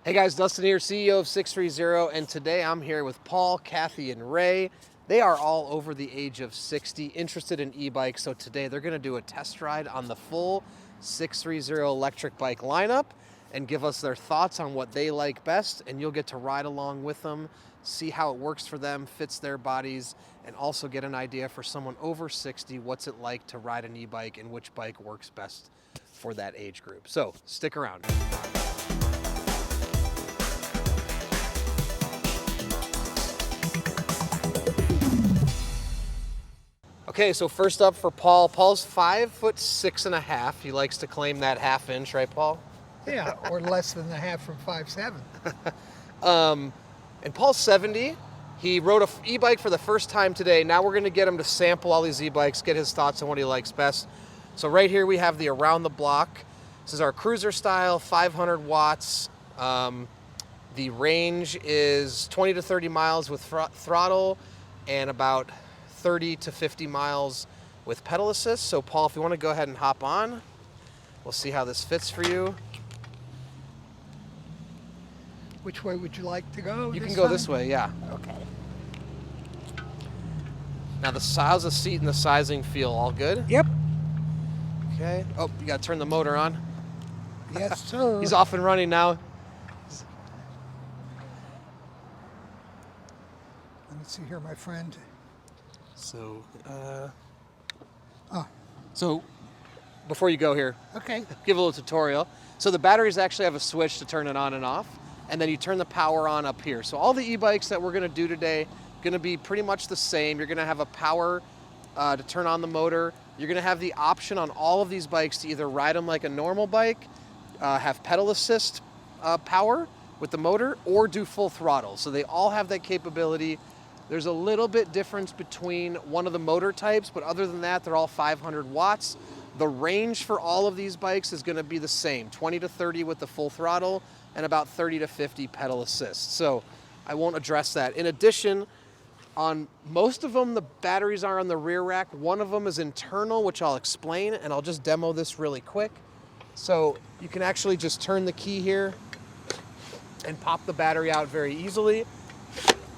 Hey guys, Dustin here, CEO of 630, and today I'm here with Paul, Kathy, and Ray. They are all over the age of 60, interested in e-bikes, so today they're going to do a test ride on the full 630 electric bike lineup and give us their thoughts on what they like best, and you'll get to ride along with them, see how it works for them, fits their bodies, and also get an idea for someone over 60, what's it like to ride an e-bike and which bike works best for that age group. So stick around. Okay, so first up for Paul. Paul's 5'6.5". He likes to claim that half inch, right, Paul? Yeah, or less than the half from 5'7". And Paul's 70. He rode an e-bike for the first time today. Now we're going to get him to sample all these e-bikes, get his thoughts on what he likes best. So right here we have the Around the Block. This is our cruiser style, 500 watts. The range is 20 to 30 miles with throttle and about 30 to 50 miles with pedal assist. So Paul, if you want to go ahead and hop on, we'll see how this fits for you. Which way would you like to go? You can go this way, yeah. Okay. Now how's the seat and the sizing feel? All good? Yep. Okay. Oh, you got to turn the motor on. Yes, sir. He's off and running now. Let me see here, my friend. So, Oh, so before you go here, okay. give a little tutorial. So the batteries actually have a switch to turn it on and off, and then you turn the power on up here. So all the e-bikes that we're going to do today going to be pretty much the same. You're going to have a power to turn on the motor. You're going to have the option on all of these bikes to either ride them like a normal bike, have pedal assist power with the motor, or do full throttle. So they all have that capability. There's a little bit difference between one of the motor types, but other than that, they're all 500 watts. The range for all of these bikes is going to be the same, 20 to 30 with the full throttle and about 30 to 50 pedal assist. So I won't address that. In addition, on most of them, the batteries are on the rear rack. One of them is internal, which I'll explain, and I'll just demo this really quick. So you can actually just turn the key here and pop the battery out very easily,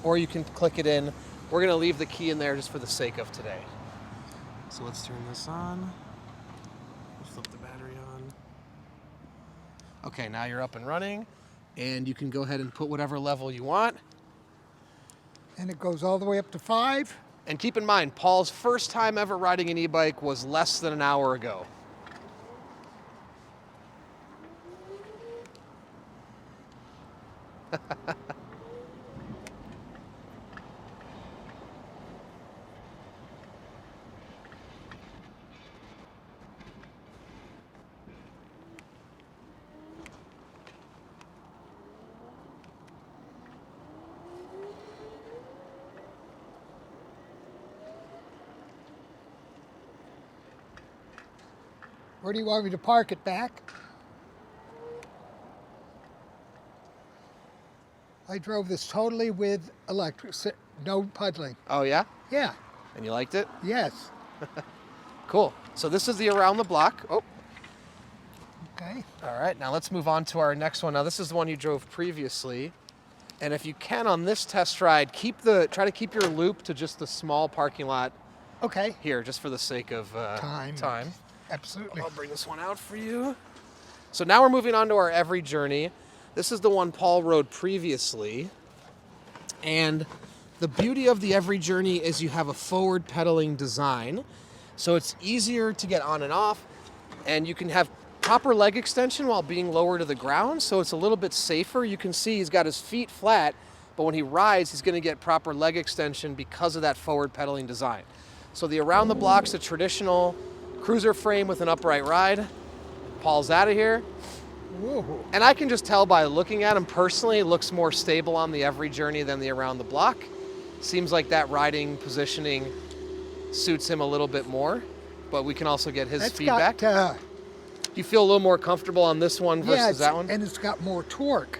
or you can click it in. We're going to leave the key in there just for the sake of today. So let's turn this on. Flip the battery on. Okay, now you're up and running, and you can go ahead and put whatever level you want. And it goes all the way up to 5. And keep in mind, Paul's first time ever riding an e-bike was less than an hour ago. Where do you want me to park it back? I drove this totally with electric, no puddling. Oh yeah? Yeah, And you liked it? yes. Cool. So this is the Around the Block. Oh, Okay. all right. Now let's move on to our next one. Now this is the one you drove previously. And if you can on this test ride, try to keep your loop to just the small parking lot Okay. here, just for the sake of time. Absolutely. I'll bring this one out for you. So now we're moving on to our Every Journey. This is the one Paul rode previously. And the beauty of the Every Journey is you have a forward pedaling design. So it's easier to get on and off, and you can have proper leg extension while being lower to the ground. So it's a little bit safer. You can see he's got his feet flat, but when he rides, he's going to get proper leg extension because of that forward pedaling design. So the Around the Block's a traditional cruiser frame with an upright ride. Paul's out of here. Whoa. And I can just tell by looking at him personally, it looks more stable on the Every Journey than the Around the Block. Seems like that riding positioning suits him a little bit more, but we can also get his feedback. Do you feel a little more comfortable on this one versus that one? And it's got more torque,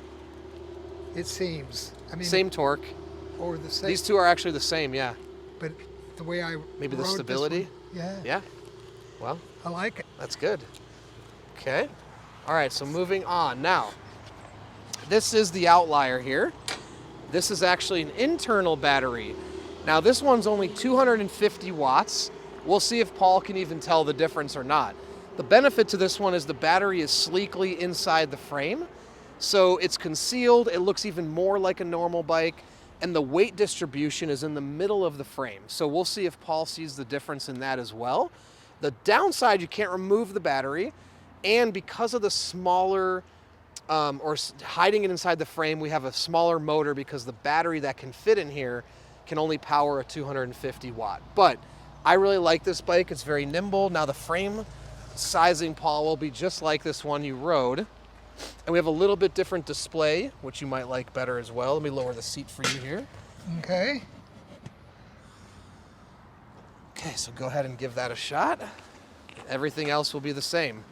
it seems. I mean, Same torque. Or the same. These two are actually the same, yeah. But the way I Maybe the rode this stability? one, yeah. Yeah. Well, I like it. that's good. Okay. All right, so moving on. Now, this is the outlier here. This is actually an internal battery. Now this one's only 250 watts. We'll see if Paul can even tell the difference or not. The benefit to this one is the battery is sleekly inside the frame. So it's concealed, it looks even more like a normal bike, and the weight distribution is in the middle of the frame. So we'll see if Paul sees the difference in that as well. The downside, you can't remove the battery, and because of the smaller, hiding it inside the frame, we have a smaller motor because the battery that can fit in here can only power a 250 watt. But I really like this bike, it's very nimble. Now the frame sizing, Paul, will be just like this one you rode. And we have a little bit different display, which you might like better as well. Let me lower the seat for you here. Okay. Okay, so go ahead and give that a shot. Everything else will be the same.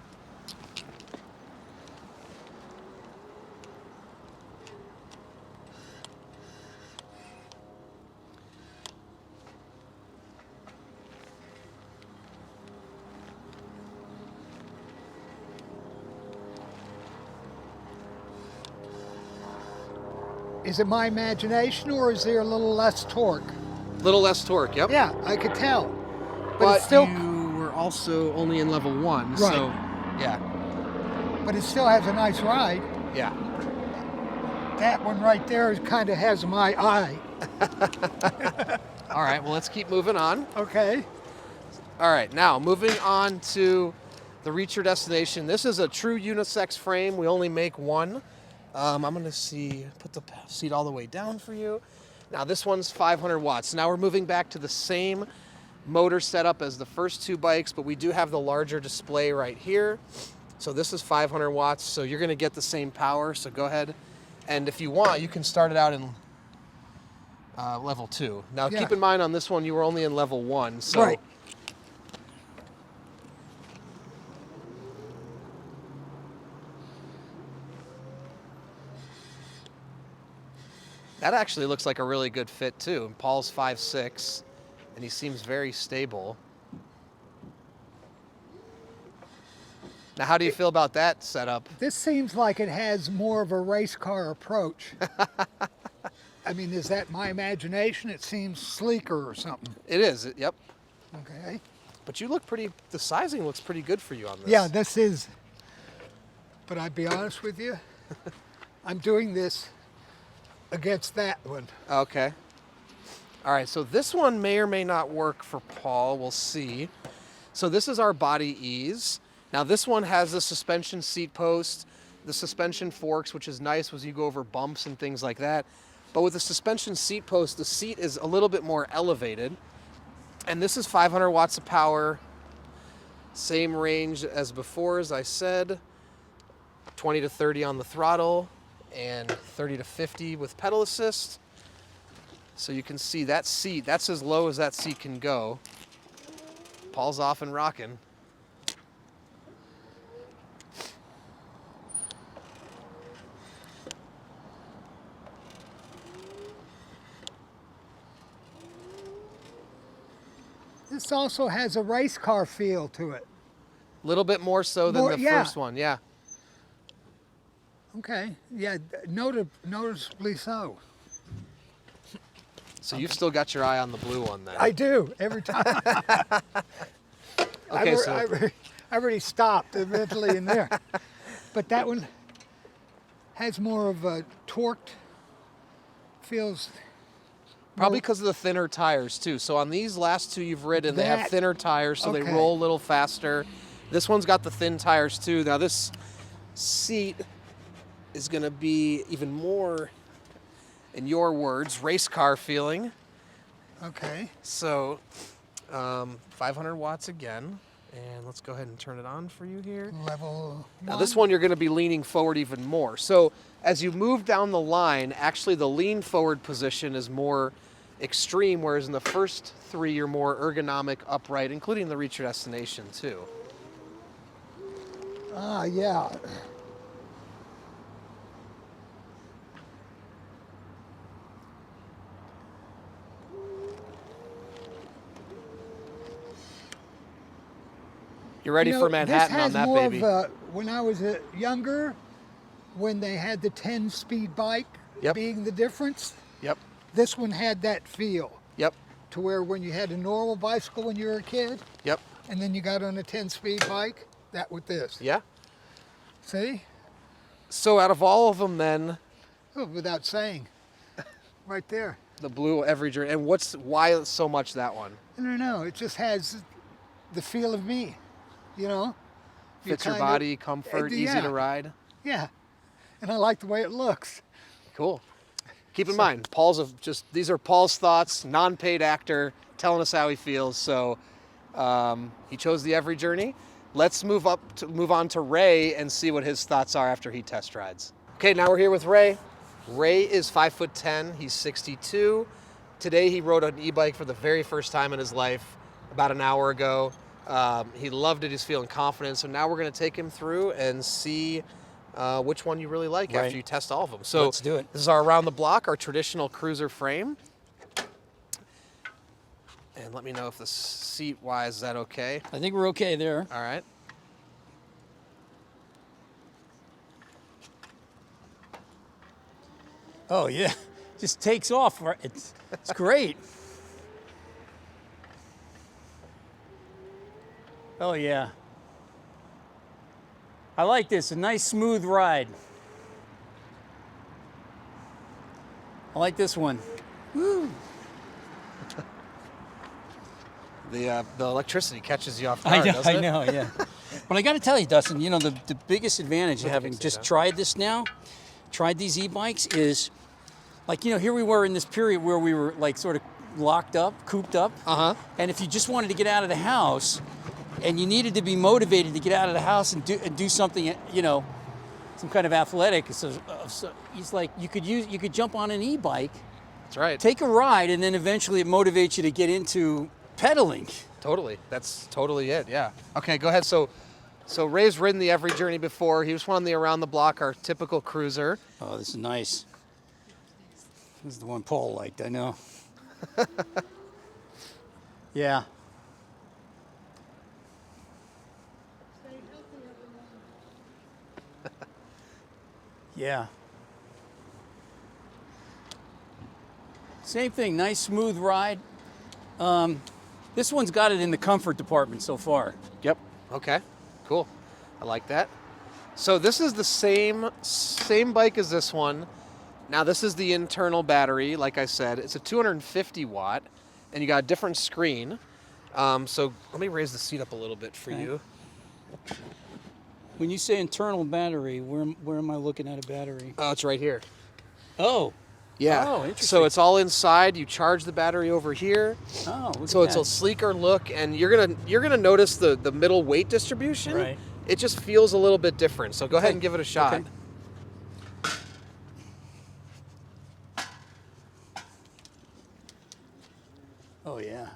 Is it my imagination, or is there a little less torque? A little less torque, yep. Yeah, I could tell. But it's still, you were also only in level 1, Right. so yeah. but it still has a nice ride. Yeah. That one right there kind of has my eye. All right, well, let's keep moving on. Okay. All right, now moving on to the Reach Your Destination. This is a true unisex frame. We only make one. I'm gonna put the seat all the way down for you. Now this one's 500 watts. Now we're moving back to the same motor setup as the first two bikes, but we do have the larger display right here. So this is 500 watts, so you're gonna get the same power, so go ahead. And if you want, you can start it out in level 2. Now Yeah. keep in mind on this one, you were only in level 1, so. Right. That actually looks like a really good fit too. Paul's 5'6", and he seems very stable. Now, how do you feel about that setup? This seems like it has more of a race car approach. I mean, is that my imagination? It seems sleeker or something. It is, yep. Okay. But you look pretty, the sizing looks pretty good for you on this. Yeah, this is. But I'd be honest with you, I'm doing this against that one. Okay. All right, so this one may or may not work for Paul. We'll see. So this is our body ease. Now this one has the suspension seat post, the suspension forks, which is nice as you go over bumps and things like that. But with the suspension seat post, the seat is a little bit more elevated. And this is 500 watts of power. Same range as before, as I said. 20 to 30 on the throttle and 30 to 50 with pedal assist. So you can see that seat, that's as low as that seat can go. Paul's off and rocking. This also has a race car feel to it. A little bit more so than the yeah. first one, yeah. Okay, yeah, noticeably so. So you've still got your eye on the blue one then. I do, every time. Okay, I already stopped eventually in there. But that one has more of a torqued, feels... Probably because of the thinner tires too. So on these last two you've ridden, they have thinner tires, so they Okay. roll a little faster. This one's got the thin tires too. Now this seat is gonna be even more, in your words, race car feeling. Okay. So 500 watts again. And let's go ahead and turn it on for you here. Level Now this one you're going to be leaning forward even more. So as you move down the line, actually the lean forward position is more extreme, whereas in the first three you're more ergonomic, upright, including the Reach Your Destination too. Ah, yeah. You're ready for Manhattan this has on that more baby. Of a, when I was younger, when they had the 10-speed bike Yep. being the difference. Yep. This one had that feel Yep. to where when you had a normal bicycle when you were a kid, Yep. and then you got on a 10-speed bike, that with this. Yeah. See? So out of all of them, then Oh, without saying. Right there. the blue every journey. And why so much that one? I don't know. It just has the feel of me, you know? You Fits your kinda- body, comfort, easy yeah. to ride. Yeah. And I like the way it looks. Cool. Keep in mind, these are Paul's thoughts, non-paid actor, telling us how he feels. So he chose the Every Journey. Let's move on to Ray and see what his thoughts are after he test rides. Okay, now we're here with Ray. Ray is 5'10". He's 62. Today he rode an e-bike for the very first time in his life about an hour ago. He loved it. He's feeling confident. So now we're going to take him through and see which one you really like after you test all of them. So let's do it. This is our around the block, our traditional cruiser frame. And let me know if the seat-wise is that okay. I think we're okay there. All right. Oh yeah, just takes off. It's great. Oh yeah. I like this. A nice smooth ride. I like this one. Woo. The electricity catches you off guard, doesn't it? I know, yeah. But I got to tell you, Dustin, you know, the biggest advantage of having just tried this now, tried these e-bikes is, like, you know, here we were in this period where we were like sort of locked up, cooped up. Uh-huh. And if you just wanted to get out of the house and you needed to be motivated to get out of the house and do something, you know, some kind of athletic, so it's like you could jump on an e-bike, That's right. take a ride, and then eventually it motivates you to get into pedaling. Totally. That's totally it, yeah. Okay, go ahead. So Ray's ridden the Every Journey before. He was one on the around the block, our typical cruiser. Oh, this is nice. This is the one Paul liked, I know. Yeah. Yeah. Same thing, nice smooth ride. This one's got it in the comfort department so far. Yep. Okay. Cool. I like that. So this is the same bike as this one. Now this is the internal battery. Like I said, it's a 250 watt, and you got a different screen. So let me raise the seat up a little bit for you. When you say internal battery, where am I looking at a battery? Oh, it's right here. Oh. Yeah. Oh, interesting. So it's all inside. You charge the battery over here. Oh, look So at it's that. a sleeker look, and you're gonna notice the middle weight distribution. Right. It just feels a little bit different. So go ahead Okay. and give it a shot. Okay. Oh yeah.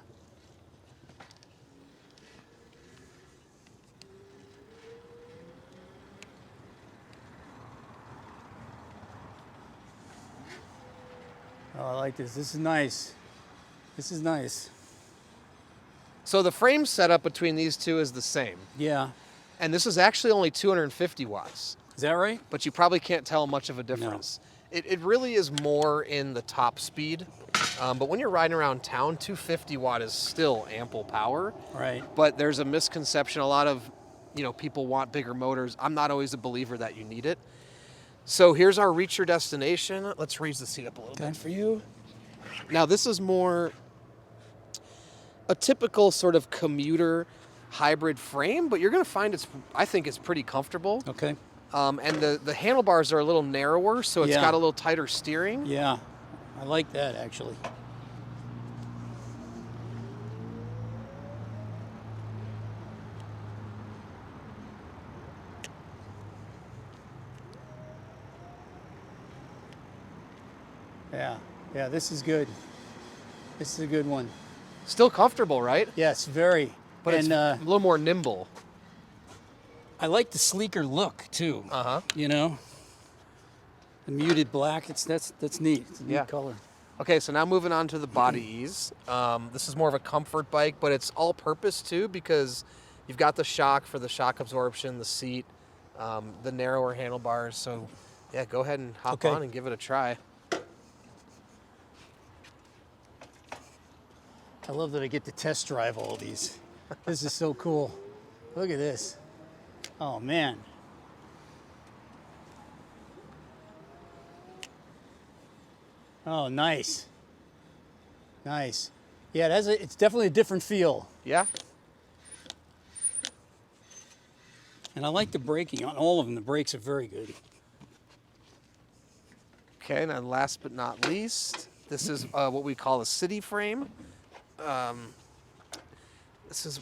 Oh, I like this. This is nice. This is nice. So the frame setup between these two is the same, Yeah. and this is actually only 250 watts. Is that right? But you probably can't tell much of a difference. It really is more in the top speed. But when you're riding around town, 250 watt is still ample power. Right. But there's a misconception. A lot of people want bigger motors. I'm not always a believer that you need it. So here's our reach your destination. Let's raise the seat up a little bit for you. Now this is more a typical sort of commuter hybrid frame, but you're going to find I think it's pretty comfortable. Okay. And the handlebars are a little narrower, so it's Yeah. got a little tighter steering. Yeah. I like that actually. Yeah. Yeah, this is good. This is a good one. Still comfortable, right? Yes, very. But it's a little more nimble. I like the sleeker look too. Uh-huh. You know, the muted black. That's neat. It's a neat Yeah. color. Okay, so now moving on to the body ease. This is more of a comfort bike, but it's all-purpose too because you've got the shock for the shock absorption, the seat, the narrower handlebars. So Yeah, go ahead and hop Okay. on and give it a try. I love that I get to test drive all these. This is so cool. Look at this. Oh man. Oh, nice. Nice. Yeah, it's definitely a different feel. Yeah? And I like the braking on all of them. The brakes are very good. Okay, and then last but not least, this is what we call a city frame. This is,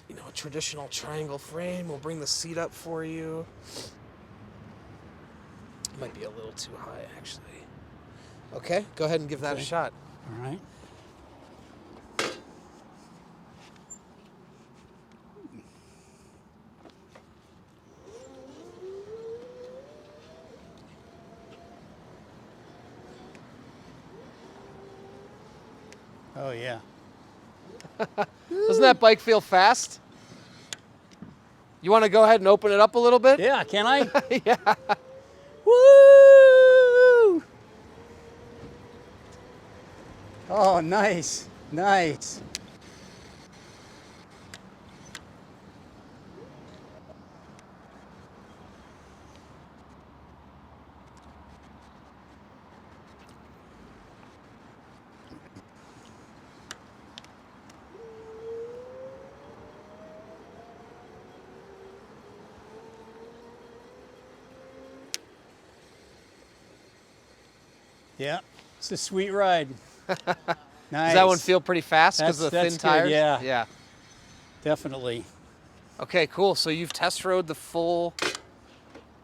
you know, a traditional triangle frame. We'll bring the seat up for you. Might be a little too high, actually. Okay, go ahead and give that a shot. All right. Oh yeah. Doesn't that bike feel fast? You want to go ahead and open it up a little bit? Yeah, can I? Yeah. Woo! Oh, nice. Nice. Yeah, it's a sweet ride. Nice. Does that one feel pretty fast because of the That's thin tires? good, yeah. Yeah. Definitely. Okay, cool. So you've test rode the full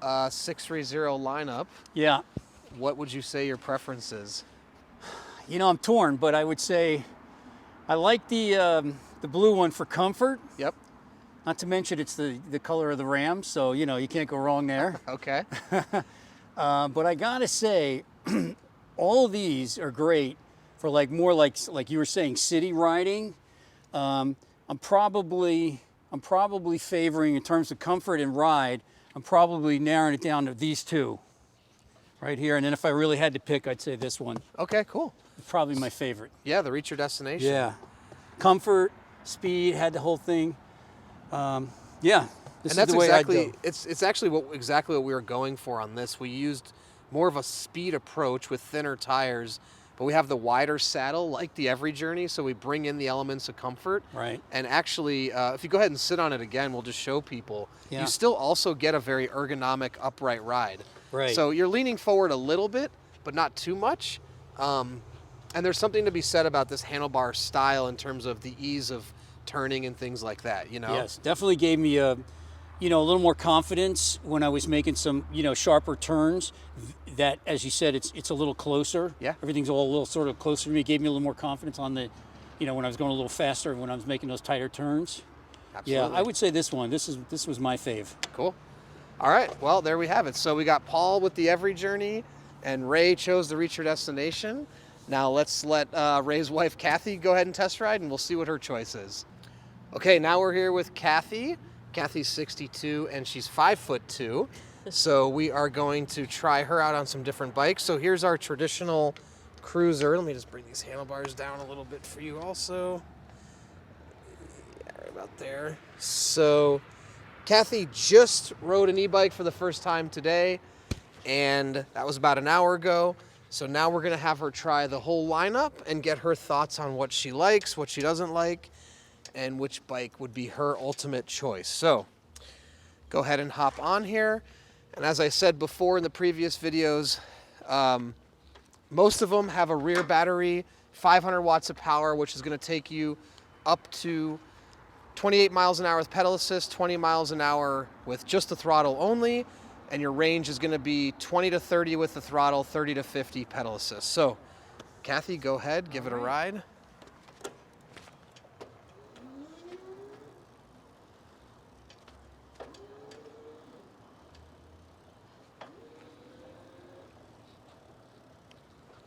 630 lineup. Yeah. What would you say your preference is? You know, I'm torn, but I would say I like the blue one for comfort. Yep. Not to mention it's the color of the Ram, so you know you can't go wrong there. Okay. But I gotta say, all of these are great for more like you were saying, city riding. I'm probably favoring in terms of comfort and ride. I'm probably narrowing it down to these two, right here. And then if I really had to pick, I'd say this one. Okay, cool. Probably my favorite. Yeah, the reach your destination. Yeah, comfort, speed, had the whole thing. Yeah, this And that's is the way exactly I'd go. it's actually exactly what we were going for on this. We used more of a speed approach with thinner tires, but we have the wider saddle like the Every Journey, so we bring in the elements of comfort. Right. And actually, if you go ahead and sit on it again, we'll just show people. Yeah. You still also get a very ergonomic upright ride. Right. So you're leaning forward a little bit, but not too much. And there's something to be said about this handlebar style in terms of the ease of turning and things like that, you know? Yes, definitely gave me a little more confidence when I was making some, sharper turns. That, as you said, it's a little closer. Yeah. Everything's all a little sort of closer to me. It gave me a little more confidence on the, when I was going a little faster when I was making those tighter turns. Absolutely. Yeah, I would say this one. This was my fave. Cool. All right, well, there we have it. So we got Paul with the Every Journey, and Ray chose the Reach Your Destination. Now let's let Ray's wife, Kathy, go ahead and test ride, and we'll see what her choice is. Okay, now we're here with Kathy. Kathy's 62, and she's 5'2". So we are going to try her out on some different bikes. So here's our traditional cruiser. Let me just bring these handlebars down a little bit for you also. Yeah, right about there. So Kathy just rode an e-bike for the first time today, and that was about an hour ago. So now we're gonna have her try the whole lineup and get her thoughts on what she likes, what she doesn't like, and which bike would be her ultimate choice. So go ahead and hop on here. And as I said before in the previous videos, most of them have a rear battery, 500 watts of power, which is gonna take you up to 28 miles an hour with pedal assist, 20 miles an hour with just the throttle only, and your range is gonna be 20 to 30 with the throttle, 30 to 50 pedal assist. So, Kathy, go ahead, give it a ride.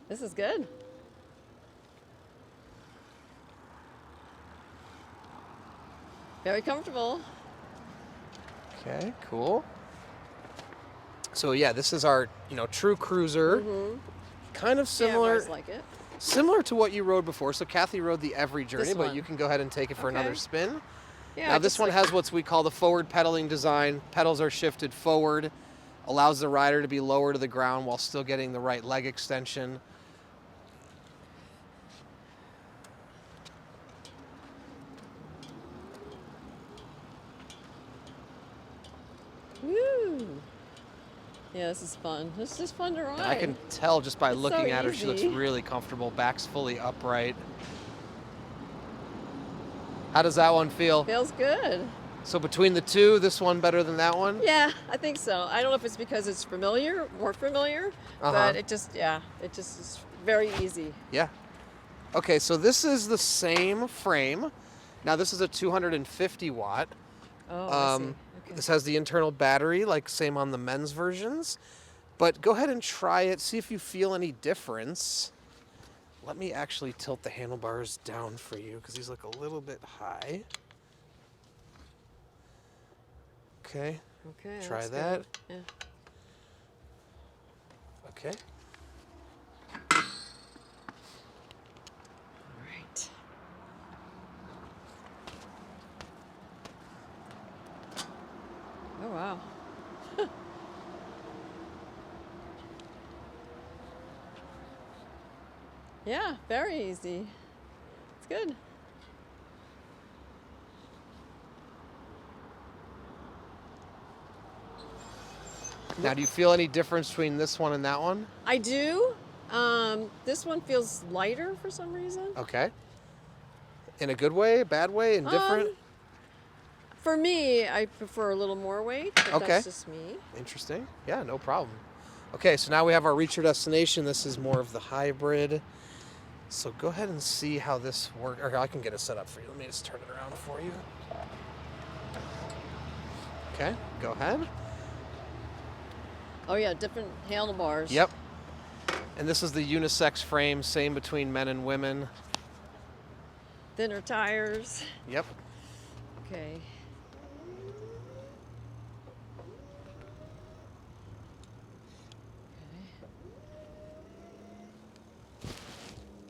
This is good. Very comfortable. Okay, cool. So yeah, this is our, true cruiser. Kind of Yeah, I similar. always like it. Similar to what you rode before. So Kathy rode the Every Journey, This but one. you can go ahead and take it for Okay. another spin. Yeah. Now I this just one like- has what we call the forward pedaling design. Pedals are shifted forward, allows the rider to be lower to the ground while still getting the right leg extension. Woo! Yeah, this is fun. This is fun to ride. And I can tell just by It's looking so at her, she looks easy. really comfortable. Back's fully upright. How does that one feel? Feels good. So between the two, this one better than that one? Yeah, I think so. I don't know if it's because it's more familiar, but it just is very easy. Yeah. Okay, so this is the same frame. Now this is a 250 watt. Oh, I see. Okay. This has the internal battery, like same on the men's versions. But go ahead and try it, see if you feel any difference. Let me actually tilt the handlebars down for you because these look a little bit high. Okay, Okay. try that's that. good. Yeah. Okay. All right. Oh wow. Yeah, very easy. It's good. Now, do you feel any difference between this one and that one? I do. This one feels lighter for some reason. Okay. In a good way, bad way, indifferent? For me, I prefer a little more weight, but Okay. that's just me. Interesting. Yeah, no problem. Okay, so now we have our reach your destination. This is more of the hybrid. So go ahead and see how this works. Or I can get it set up for you. Let me just turn it around for you. Okay, go ahead. Oh yeah, different handlebars. Yep. And this is the unisex frame, same between men and women. Thinner tires. Yep. Okay.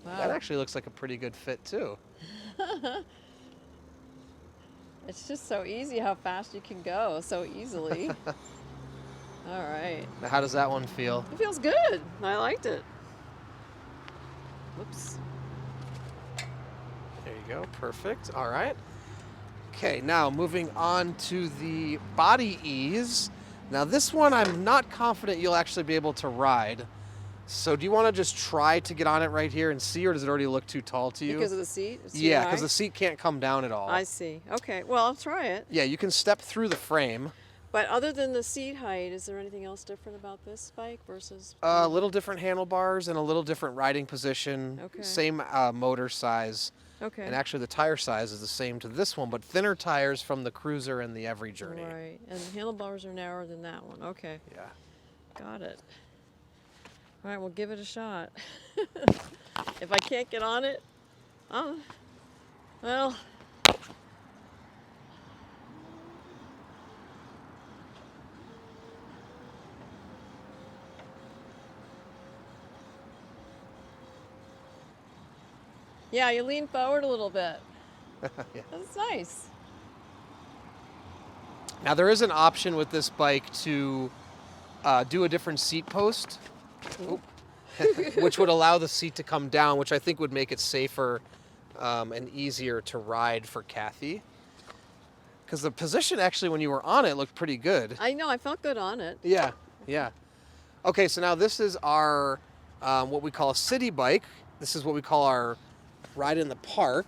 Wow. That actually looks like a pretty good fit too. It's just so easy how fast you can go so easily. All right. Now, how does that one feel? It feels good. I liked it. Whoops. There you go. Perfect. All right. Okay, now moving on to the body ease. Now this one I'm not confident you'll actually be able to ride. So do you want to just try to get on it right here and see, or does it already look too tall to you? Because of the seat? It's too Yeah, high? because the seat can't come down at all. I see. Okay. Well, I'll try it. Yeah, you can step through the frame. But other than the seat height, is there anything else different about this bike versus? A little different handlebars and a little different riding position. Okay. Same motor size. Okay. And actually the tire size is the same to this one, but thinner tires from the Cruiser and the Every Journey. Right. And the handlebars are narrower than that one. Okay. Yeah. Got it. All right, we'll give it a shot. If I can't get on it, well. Yeah, you lean forward a little bit. Yeah. That's nice. Now there is an option with this bike to do a different seat post, which would allow the seat to come down, which I think would make it safer and easier to ride for Kathy. Because the position actually when you were on it looked pretty good. I know, I felt good on it. Yeah, yeah. Okay, so now this is our what we call a city bike. This is what we call our ride in the park.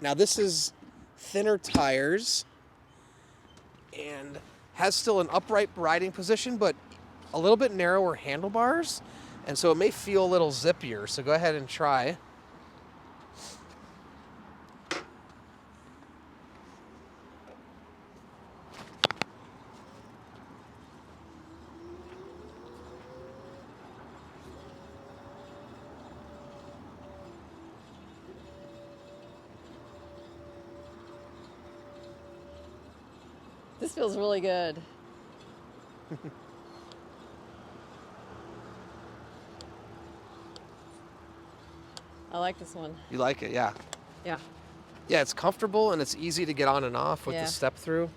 Now this is thinner tires and has still an upright riding position, but a little bit narrower handlebars. And so it may feel a little zippier. So go ahead and try. This feels really good. I like this one. You like it, yeah. Yeah. Yeah, it's comfortable and it's easy to get on and off with Yeah. the step through.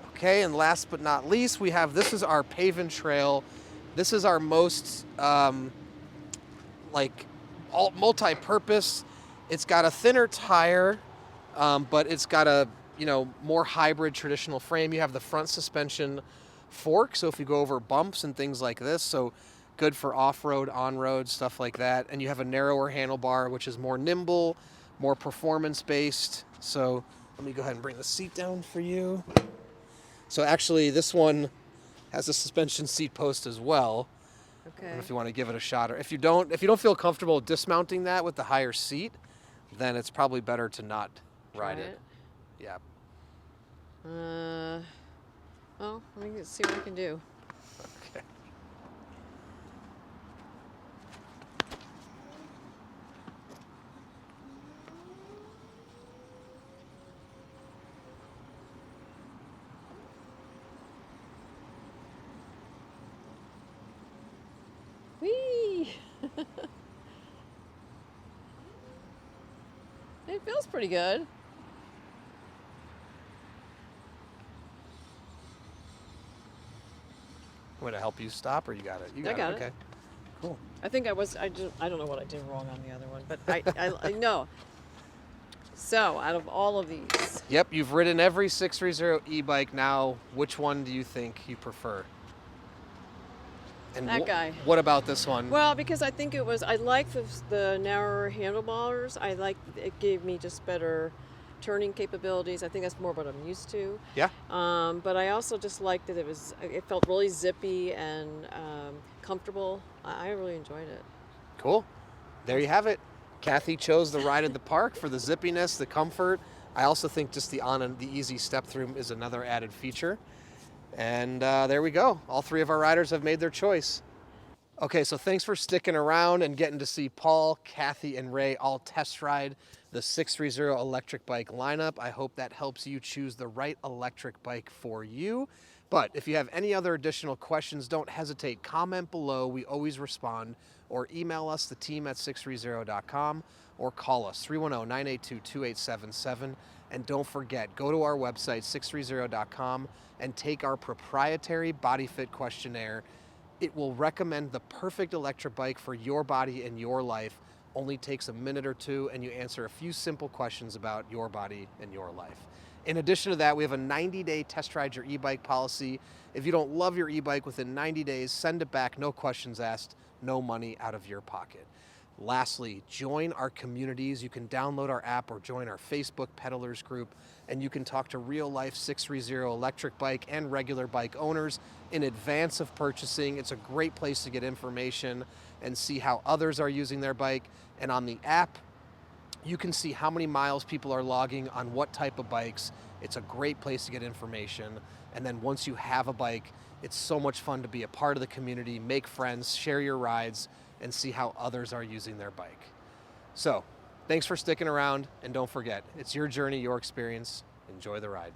Okay, and last but not least, we have, this is our Pave and Trail. This is our most like multi-purpose. It's got a thinner tire, but it's got a more hybrid traditional frame. You have the front suspension fork, so if you go over bumps and things like this, so good for off-road, on-road, stuff like that. And you have a narrower handlebar, which is more nimble, more performance-based. So let me go ahead and bring the seat down for you. So actually, this one has a suspension seat post as well. I don't Okay. know if you want to give it a shot, or if you don't feel comfortable dismounting that with the higher seat, then it's probably better to not ride Try it. Yeah. Well, let me see what I can do. Okay. Whee! It feels pretty good. I'm going to help you stop, or you got it? You I got it. Okay. Cool. I think I don't know what I did wrong on the other one, but I know. So, out of all of these, Yep, you've ridden every 630 e-bike now. Which one do you think you prefer? And That guy. What about this one? well, because I think I like the narrower handlebars. I like it gave me just better turning capabilities. I think that's more what I'm used to. Yeah. But I also just liked that it felt really zippy and comfortable. I really enjoyed it. Cool. There you have it. Kathy chose the ride at the park for the zippiness, the comfort. I also think just the easy step through is another added feature. And there we go. All three of our riders have made their choice. Okay, so thanks for sticking around and getting to see Paul, Kathy, and Ray all test ride the 630 electric bike lineup. I hope that helps you choose the right electric bike for you. But if you have any other additional questions, don't hesitate. Comment below. We always respond. Or email us, the team at 630.com, or call us, 310-982-2877. And don't forget, go to our website, 630.com, and take our proprietary body fit questionnaire. It will recommend the perfect electric bike for your body and your life. Only takes a minute or two, and you answer a few simple questions about your body and your life. In addition to that, we have a 90-day test ride your e-bike policy. If you don't love your e-bike within 90 days, send it back, no questions asked, no money out of your pocket. Lastly, join our communities. You can download our app or join our Facebook pedalers group, and you can talk to real-life 630 electric bike and regular bike owners in advance of purchasing. It's a great place to get information and see how others are using their bike. And on the app, you can see how many miles people are logging on what type of bikes. It's a great place to get information. And then once you have a bike, it's so much fun to be a part of the community, make friends, share your rides, and see how others are using their bike. So, thanks for sticking around, and don't forget, it's your journey, your experience. Enjoy the ride.